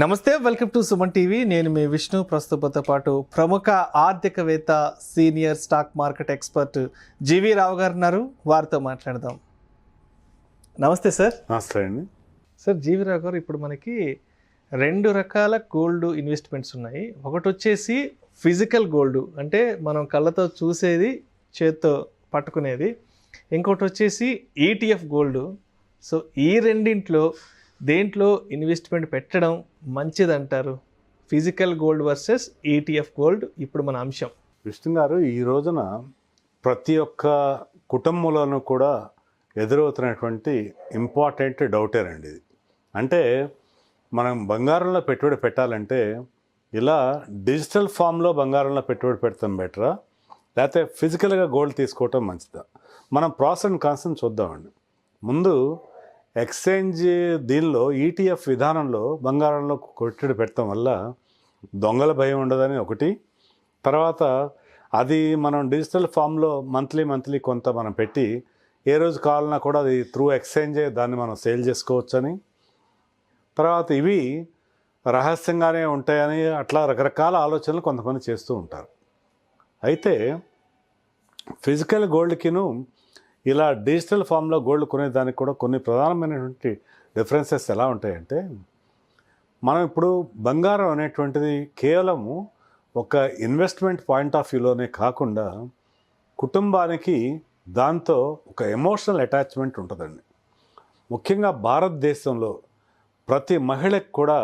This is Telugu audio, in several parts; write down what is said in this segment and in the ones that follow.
నమస్తే, వెల్కమ్ టు సుమన్ టీవీ. నేను మీ విష్ణు. ప్రస్తుతంతో పాటు ప్రముఖ ఆర్థికవేత్త, సీనియర్ స్టాక్ మార్కెట్ ఎక్స్పర్ట్ జీవి రావు గారు ఉన్నారు. వారితో మాట్లాడదాం. నమస్తే సార్. నమస్తే అండి. సార్, జీవి రావు గారు, ఇప్పుడు మనకి రెండు రకాల గోల్డ్ ఇన్వెస్ట్మెంట్స్ ఉన్నాయి. ఒకటి వచ్చేసి ఫిజికల్ గోల్డ్, అంటే మనం కళ్ళతో చూసేది, చేత్తో పట్టుకునేది. ఇంకోటి వచ్చేసి ఈటీఎఫ్ గోల్డ్. సో ఈ రెండింట్లో దేంట్లో ఇన్వెస్ట్మెంట్ పెట్టడం మంచిదంటారు? Physical gold versus ETF gold ఇప్పుడు మన అంశం. విష్ణు గారు, ఈ రోజున ప్రతి ఒక్క కుటుంబంలోనూ కూడా ఎదురవుతున్నటువంటి ఇంపార్టెంట్ డౌటేనండి ఇది. అంటే మనం బంగారంలో పెట్టుబడి పెట్టాలంటే ఇలా డిజిటల్ ఫామ్లో బంగారంలో పెట్టుబడి పెడతాం బెటరా, లేకపోతే ఫిజికల్గా గోల్డ్ తీసుకోవటం మంచిదా? మనం ప్రాసెస్ అండ్ కాన్సెప్ట్ చూద్దామండి. ముందు ఎక్స్చేంజ్ దీనిలో ఈటీఎఫ్ విధానంలో బంగారంలో పెట్టుబడి పెట్టడం వల్ల దొంగల భయం ఉండదని ఒకటి. తర్వాత అది మనం డిజిటల్ ఫామ్లో మంత్లీ కొంత మనం పెట్టి ఏ రోజు కావాలన్నా కూడా అది త్రూ ఎక్స్చేంజే దాన్ని మనం సేల్ చేసుకోవచ్చని. తర్వాత ఇవి రహస్యంగానే ఉంటాయని అట్లా రకరకాల ఆలోచనలు కొంతమంది చేస్తూ ఉంటారు. అయితే ఫిజికల్ గోల్డ్కిను ఇలా డిజిటల్ ఫామ్లో గోల్డ్ కొనేదానికి కూడా కొన్ని ప్రధానమైనటువంటి డిఫరెన్సెస్ ఎలా ఉంటాయంటే, మనం ఇప్పుడు బంగారం అనేటువంటిది కేవలము ఒక ఇన్వెస్ట్మెంట్ పాయింట్ ఆఫ్ వ్యూలోనే కాకుండా కుటుంబానికి దాంతో ఒక ఎమోషనల్ అటాచ్మెంట్ ఉంటుందండి. ముఖ్యంగా భారతదేశంలో ప్రతి మహిళకి కూడా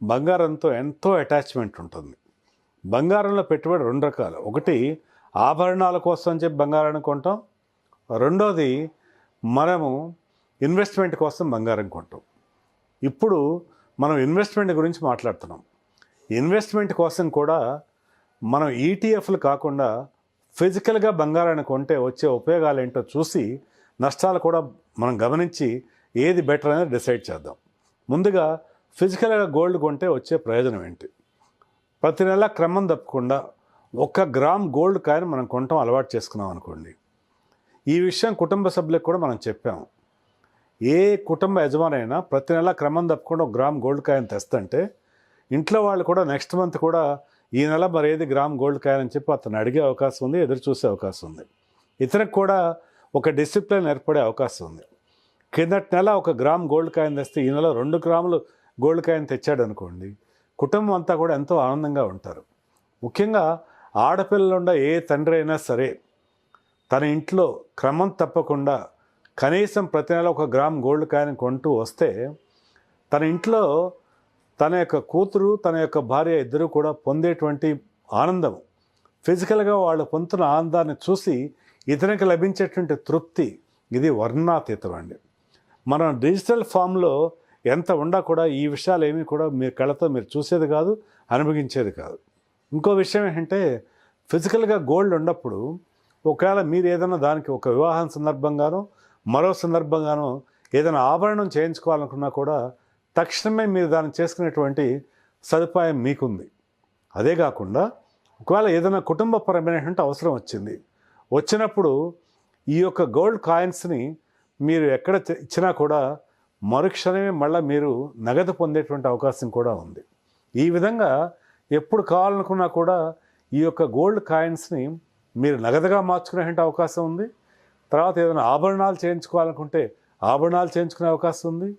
బంగారంతో ఎంతో అటాచ్మెంట్ ఉంటుంది. బంగారంలో పెట్టుబడి రెండు రకాలు. ఒకటి ఆభరణాల కోసం అని చెప్పి బంగారాన్ని కొంటాం. రెండోది మనము ఇన్వెస్ట్మెంట్ కోసం బంగారం కొంటాం. ఇప్పుడు మనం ఇన్వెస్ట్మెంట్ గురించి మాట్లాడుతున్నాం. ఇన్వెస్ట్మెంట్ కోసం కూడా మనం ఈటీఎఫ్లు కాకుండా ఫిజికల్గా బంగారాన్ని కొంటే వచ్చే ఉపయోగాలు ఏంటో చూసి నష్టాలు కూడా మనం గమనించి ఏది బెటర్ అనేది డిసైడ్ చేద్దాం. ముందుగా ఫిజికల్గా గోల్డ్ కొంటే వచ్చే ప్రయోజనం ఏంటి? ప్రతి నెల క్రమం తప్పకుండా 1 గ్రామ్ గోల్డ్ కాయను మనం కొనటం అలవాటు చేసుకున్నాం అనుకోండి. ఈ విషయం కుటుంబ సభ్యులకు కూడా మనం చెప్పాము. ఏ కుటుంబ యజమానైనా ప్రతి నెల క్రమం తప్పకుండా 1 గ్రామ్ గోల్డ్ కాయను తెస్తుంటే ఇంట్లో వాళ్ళు కూడా నెక్స్ట్ మంత్ కూడా ఈ నెల మరి ఏది గ్రామ్ గోల్డ్ కాయని చెప్పి అతను అడిగే అవకాశం ఉంది, ఎదురు చూసే అవకాశం ఉంది. ఇతనికి కూడా ఒక డిసిప్లిన్ ఏర్పడే అవకాశం ఉంది. కిందటి నెల 1 గ్రామ్ గోల్డ్ కాయను తెస్తే ఈ నెల 2 గ్రాములు గోల్డ్ కాయను తెచ్చాడు అనుకోండి, కుటుంబం అంతా కూడా ఎంతో ఆనందంగా ఉంటారు. ముఖ్యంగా ఆడపిల్లలు ఉండ ఏ తండ్రి అయినా సరే తన ఇంట్లో క్రమం తప్పకుండా కనీసం ప్రతి నెల 1 గ్రామ్ గోల్డ్ కాయని కొంటూ వస్తే తన ఇంట్లో తన యొక్క కూతురు, తన యొక్క భార్య ఇద్దరు కూడా పొందేటువంటి ఆనందం, ఫిజికల్గా వాళ్ళు పొందుతున్న ఆనందాన్ని చూసి ఇతనికి లభించేటువంటి తృప్తి, ఇది వర్ణాతీతం అండి. మనం డిజిటల్ ఫామ్లో ఎంత ఉండా కూడా ఈ విషయాలు ఏమీ కూడా మీరు కళ్ళతో మీరు చూసేది కాదు, అనుభవించేది కాదు. ఇంకో విషయం ఏంటంటే, ఫిజికల్గా గోల్డ్ ఉన్నప్పుడు ఒకవేళ మీరు ఏదైనా దానికి ఒక వివాహం సందర్భంగానో మరో సందర్భంగానో ఏదైనా ఆభరణం చేయించుకోవాలనుకున్నా కూడా తక్షణమే మీరు దాన్ని చేసుకునేటువంటి సదుపాయం మీకుంది. అదే కాకుండా ఒకవేళ ఏదైనా కుటుంబపరమైనటువంటి అవసరం వచ్చినప్పుడు ఈ యొక్క గోల్డ్ కాయిన్స్ని మీరు ఎక్కడ ఇచ్చినా కూడా మరుక్షణమే మళ్ళీ మీరు నగదు పొందేటువంటి అవకాశం కూడా ఉంది. ఈ విధంగా ఎప్పుడు కావాలనుకున్నా కూడా ఈ యొక్క గోల్డ్ కాయిన్స్ని మీరు నగదుగా మార్చుకునే అవకాశం ఉంది. తర్వాత ఏదైనా ఆభరణాలు చేయించుకోవాలనుకుంటే ఆభరణాలు చేయించుకునే అవకాశం ఉంది.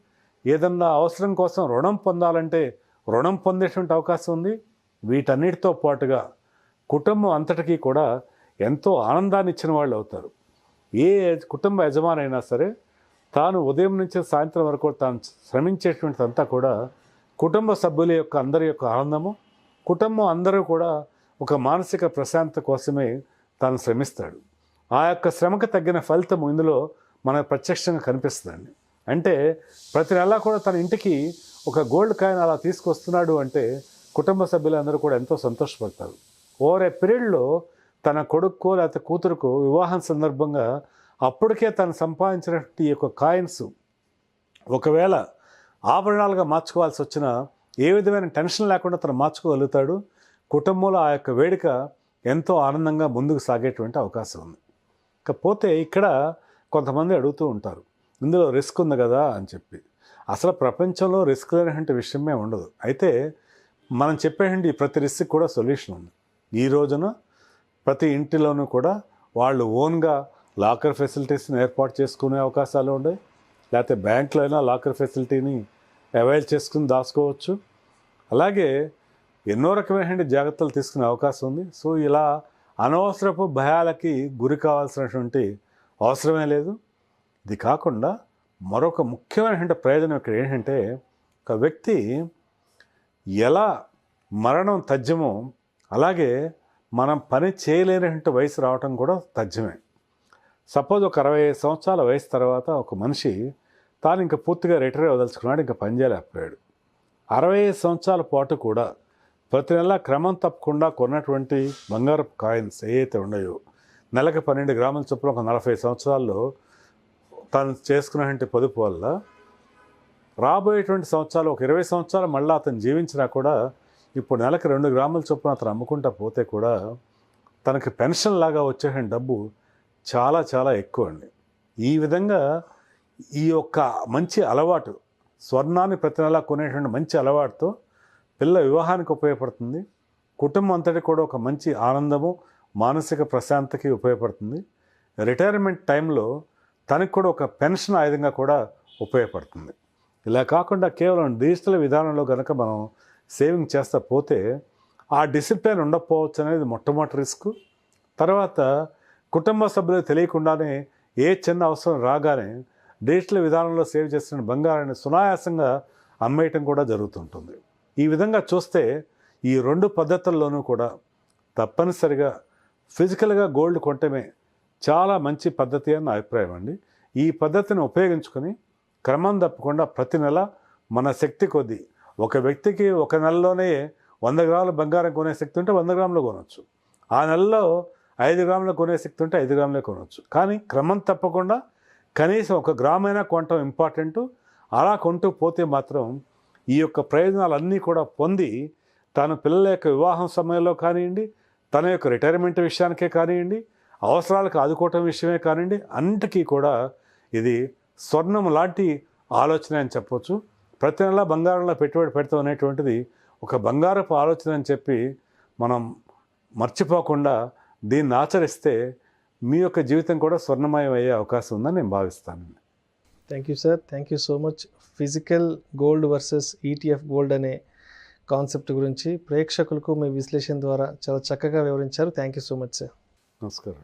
ఏదన్నా అవసరం కోసం రుణం పొందాలంటే రుణం పొందేటువంటి అవకాశం ఉంది. వీటన్నిటితో పాటుగా కుటుంబం అంతటికీ కూడా ఎంతో ఆనందాన్ని ఇచ్చిన వాళ్ళు అవుతారు. ఏ కుటుంబ యజమానైనా సరే తాను ఉదయం నుంచి సాయంత్రం వరకు తాను శ్రమించేటువంటిదంతా కూడా కుటుంబ సభ్యుల యొక్క అందరి యొక్క ఆనందము, కుటుంబం అందరూ కూడా ఒక మానసిక ప్రశాంతత కోసమే తాను శ్రమిస్తాడు. ఆ యొక్క శ్రమకు తగ్గిన ఫలితం ఇందులో మనకు ప్రత్యక్షంగా కనిపిస్తుందండి. అంటే ప్రతి నెలా కూడా తన ఇంటికి ఒక గోల్డ్ కాయిన్ అలా తీసుకొస్తున్నాడు అంటే కుటుంబ సభ్యులందరూ కూడా ఎంతో సంతోషపడతారు. ఓవర్ ఏ పీరియడ్లో తన కొడుక్కో లేకపోతే కూతురుకో వివాహం సందర్భంగా అప్పటికే తను సంపాదించినటువంటి ఈ యొక్క కాయిన్స్ ఒకవేళ ఆభరణాలుగా మార్చుకోవాల్సి వచ్చినా ఏ విధమైన టెన్షన్ లేకుండా తను మార్చుకోగలుగుతాడు. కుటుంబంలో ఆ యొక్క వేడుక ఎంతో ఆనందంగా ముందుకు సాగేటువంటి అవకాశం ఉంది. ఇకపోతే ఇక్కడ కొంతమంది అడుగుతూ ఉంటారు, ఇందులో రిస్క్ ఉంది కదా అని చెప్పి. అసలు ప్రపంచంలో రిస్క్ లేనటువంటి విషయమే ఉండదు. అయితే మనం చెప్పేటువంటి ప్రతి రిస్క్ కూడా సొల్యూషన్ ఉంది. ఈ రోజున ప్రతి ఇంటిలోనూ కూడా వాళ్ళు ఓన్గా లాకర్ ఫెసిలిటీస్ని ఏర్పాటు చేసుకునే అవకాశాలు ఉన్నాయి. లేకపోతే బ్యాంకులో అయినా లాకర్ ఫెసిలిటీని అవైల్ చేసుకుని దాచుకోవచ్చు. అలాగే ఎన్నో రకమైన జాగ్రత్తలు తీసుకునే అవకాశం ఉంది. సో ఇలా అనవసరపు భయాలకి గురి కావాల్సినటువంటి అవసరమే లేదు. ఇది కాకుండా మరొక ముఖ్యమైనటువంటి ప్రయోజనం ఇక్కడ ఏంటంటే, ఒక వ్యక్తి ఎలా మరణం తథ్యమో అలాగే మనం పని చేయలేనటువంటి వయసు రావటం కూడా తథ్యమే. సపోజ్ ఒక 65 సంవత్సరాల వయసు తర్వాత ఒక మనిషి తాను ఇంకా పూర్తిగా రిటైర్ అవ్వదలుచుకున్నాడు, ఇంకా పని చేయలేకపోయాడు. 65 సంవత్సరాల పాటు కూడా ప్రతి నెల క్రమం తప్పకుండా కొన్నటువంటి బంగారపు కాయిన్స్ ఏవైతే ఉన్నాయో, నెలకు 12 గ్రాముల చొప్పున ఒక 40 సంవత్సరాల్లో తను చేసుకున్నటువంటి పొదుపు వల్ల రాబోయేటువంటి సంవత్సరాలు ఒక 20 సంవత్సరాలు మళ్ళీ అతను జీవించినా కూడా ఇప్పుడు నెలకు 2 గ్రాముల చొప్పున అతను అమ్ముకుంటా పోతే కూడా తనకి పెన్షన్ లాగా వచ్చే డబ్బు చాలా చాలా ఎక్కువ అండి. ఈ విధంగా ఈ యొక్క మంచి అలవాటు, స్వర్ణాన్ని ప్రతి నెలా కొనేటువంటి మంచి అలవాటుతో పిల్ల వివాహానికి ఉపయోగపడుతుంది. కుటుంబం అంతటి కూడా ఒక మంచి ఆనందము, మానసిక ప్రశాంతకి ఉపయోగపడుతుంది. రిటైర్మెంట్ టైంలో తనకు కూడా ఒక పెన్షన్ ఆయుధంగా కూడా ఉపయోగపడుతుంది. ఇలా కాకుండా కేవలం డిజిటల్ విధానంలో కనుక మనం సేవింగ్ చేస్తా పోతే ఆ డిసిప్లిన్ ఉండకపోవచ్చు అనేది మొట్టమొదటి రిస్క్. తర్వాత కుటుంబ సభ్యులకు తెలియకుండానే ఏ చిన్న అవసరం రాగానే డిజిటల్ విధానంలో సేవ్ చేస్తున్న బంగారాన్ని సునాయాసంగా అమ్మేయటం కూడా జరుగుతుంటుంది. ఈ విధంగా చూస్తే ఈ 2 పద్ధతుల్లోనూ కూడా తప్పనిసరిగా ఫిజికల్గా గోల్డ్ కొనటమే చాలా మంచి పద్ధతి అని నా అభిప్రాయం అండి. ఈ పద్ధతిని ఉపయోగించుకొని క్రమం తప్పకుండా ప్రతి నెల మన శక్తి కొద్దీ, ఒక వ్యక్తికి ఒక నెలలోనే 100 గ్రాముల బంగారం కొనే శక్తి ఉంటే 100 గ్రాములు కొనవచ్చు. ఆ నెలలో 5 గ్రాములు కొనే శక్తి ఉంటే 5 గ్రాములే కొనవచ్చు. కానీ క్రమం తప్పకుండా కనీసం 1 గ్రామైనా కొనటం ఇంపార్టెంటు. అలా కొంటూ పోతే మాత్రం ఈ యొక్క ప్రయోజనాలన్నీ కూడా పొంది తన పిల్లల యొక్క వివాహం సమయంలో కానివ్వండి, తన యొక్క రిటైర్మెంట్ విషయానికే కానివ్వండి, అవసరాలకు ఆదుకోవటం విషయమే కానివ్వండి, అన్నిటికీ కూడా ఇది స్వర్ణం లాంటి ఆలోచన అని చెప్పవచ్చు. ప్రతి నెల బంగారంలో పెట్టుబడి పెడతాం అనేటువంటిది ఒక బంగారపు ఆలోచన అని చెప్పి మనం మర్చిపోకుండా దీన్ని ఆచరిస్తే మీ యొక్క జీవితం కూడా స్వర్ణమయం అయ్యే అవకాశం ఉందని నేను భావిస్తాను. Thank you sir, thank you so much. Physical gold versus ETF gold అనే కాన్సెప్ట్ గురించి ప్రేక్షకులకు మీ విశ్లేషణ ద్వారా చాలా చక్కగా వివరించారు. Thank you so much sir. నమస్కారం.